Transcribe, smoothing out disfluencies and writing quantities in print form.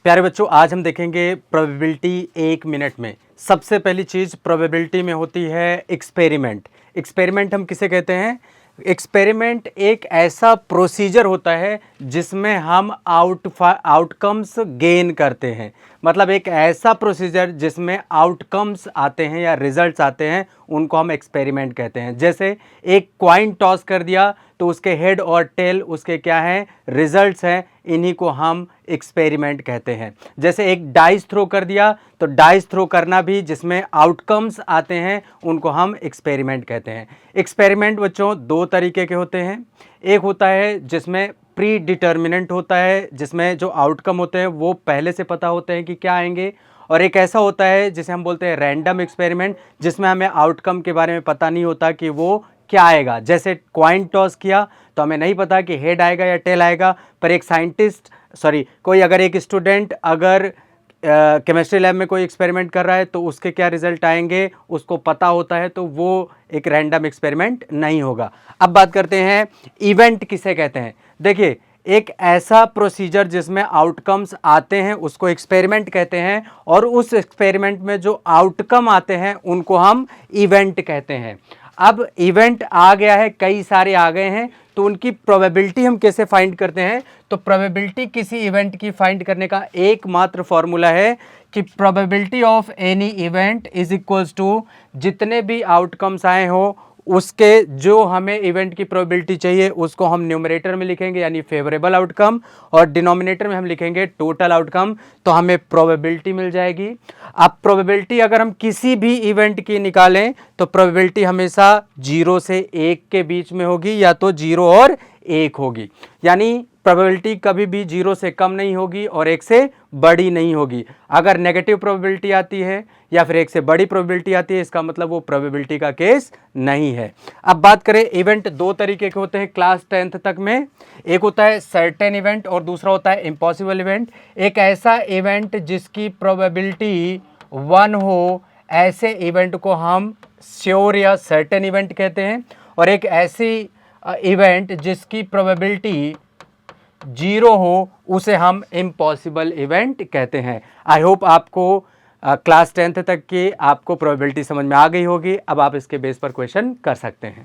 प्यारे बच्चों, आज हम देखेंगे प्रोबेबिलिटी 1 मिनट में। सबसे पहली चीज़ प्रोबेबिलिटी में होती है एक्सपेरिमेंट। एक्सपेरिमेंट हम किसे कहते हैं? एक्सपेरिमेंट एक ऐसा प्रोसीजर होता है जिसमें हम आउटकम्स गेन करते हैं। मतलब एक ऐसा प्रोसीजर जिसमें आउटकम्स आते हैं या रिजल्ट्स आते हैं, उनको हम एक्सपेरिमेंट कहते हैं। जैसे एक कॉइन टॉस कर दिया तो उसके हेड और टेल उसके क्या हैं? रिजल्ट्स हैं। इन्हीं को हम एक्सपेरिमेंट कहते हैं। जैसे एक डाइस थ्रो कर दिया तो डाइस थ्रो करना भी जिसमें आउटकम्स आते हैं, उनको हम एक्सपेरिमेंट कहते हैं। एक्सपेरिमेंट बच्चों दो तरीके के होते हैं। एक होता है जिसमें प्री डिटर्मिनेंट होता है, जिसमें जो आउटकम होते हैं वो पहले से पता होते हैं कि क्या आएंगे, और एक ऐसा होता है जिसे हम बोलते हैं रैंडम एक्सपेरिमेंट, जिसमें हमें आउटकम के बारे में पता नहीं होता कि वो क्या आएगा। जैसे कॉइन टॉस किया तो हमें नहीं पता कि हेड आएगा या टेल आएगा, पर एक एक स्टूडेंट अगर केमिस्ट्री लैब में कोई एक्सपेरिमेंट कर रहा है तो उसके क्या रिजल्ट आएंगे उसको पता होता है, तो वो एक रैंडम एक्सपेरिमेंट नहीं होगा। अब बात करते हैं इवेंट किसे कहते हैं। देखिए, एक ऐसा प्रोसीजर जिसमें आउटकम्स आते हैं उसको एक्सपेरिमेंट कहते हैं, और उस एक्सपेरिमेंट में जो आउटकम आते हैं उनको हम इवेंट कहते हैं। अब इवेंट आ गया है, कई सारे आ गए हैं, तो उनकी प्रोबेबिलिटी हम कैसे फाइंड करते हैं? तो प्रोबेबिलिटी किसी इवेंट की फाइंड करने का एकमात्र फॉर्मूला है कि probability of any event is equals to जितने भी आउटकम्स आए हो उसके जो हमें इवेंट की प्रोबेबिलिटी चाहिए उसको हम न्यूमरेटर में लिखेंगे यानी फेवरेबल आउटकम, और डिनोमिनेटर में हम लिखेंगे टोटल आउटकम, तो हमें प्रोबेबिलिटी मिल जाएगी। अब प्रोबेबिलिटी अगर हम किसी भी इवेंट की निकालें तो प्रोबेबिलिटी हमेशा 0 से 1 के बीच में होगी, या तो 0 और 1 होगी। यानी प्रोबेबिलिटी कभी भी 0 से कम नहीं होगी और 1 से बड़ी नहीं होगी। अगर नेगेटिव प्रोबेबिलिटी आती है या फिर 1 से बड़ी प्रोबेबिलिटी आती है, इसका मतलब वो प्रोबेबिलिटी का केस नहीं है। अब बात करें, इवेंट दो तरीके के होते हैं क्लास 10th तक में। एक होता है सर्टेन इवेंट और दूसरा होता है इम्पॉसिबल इवेंट। एक ऐसा इवेंट जिसकी प्रोबेबिलिटी 1 हो, ऐसे इवेंट को हम श्योर या सर्टेन इवेंट कहते हैं, और एक ऐसी इवेंट जिसकी प्रोबेबिलिटी 0 हो उसे हम इम्पॉसिबल इवेंट कहते हैं। आई होप आपको क्लास 10th तक की आपको प्रोबेबिलिटी समझ में आ गई होगी। अब आप इसके बेस पर क्वेश्चन कर सकते हैं।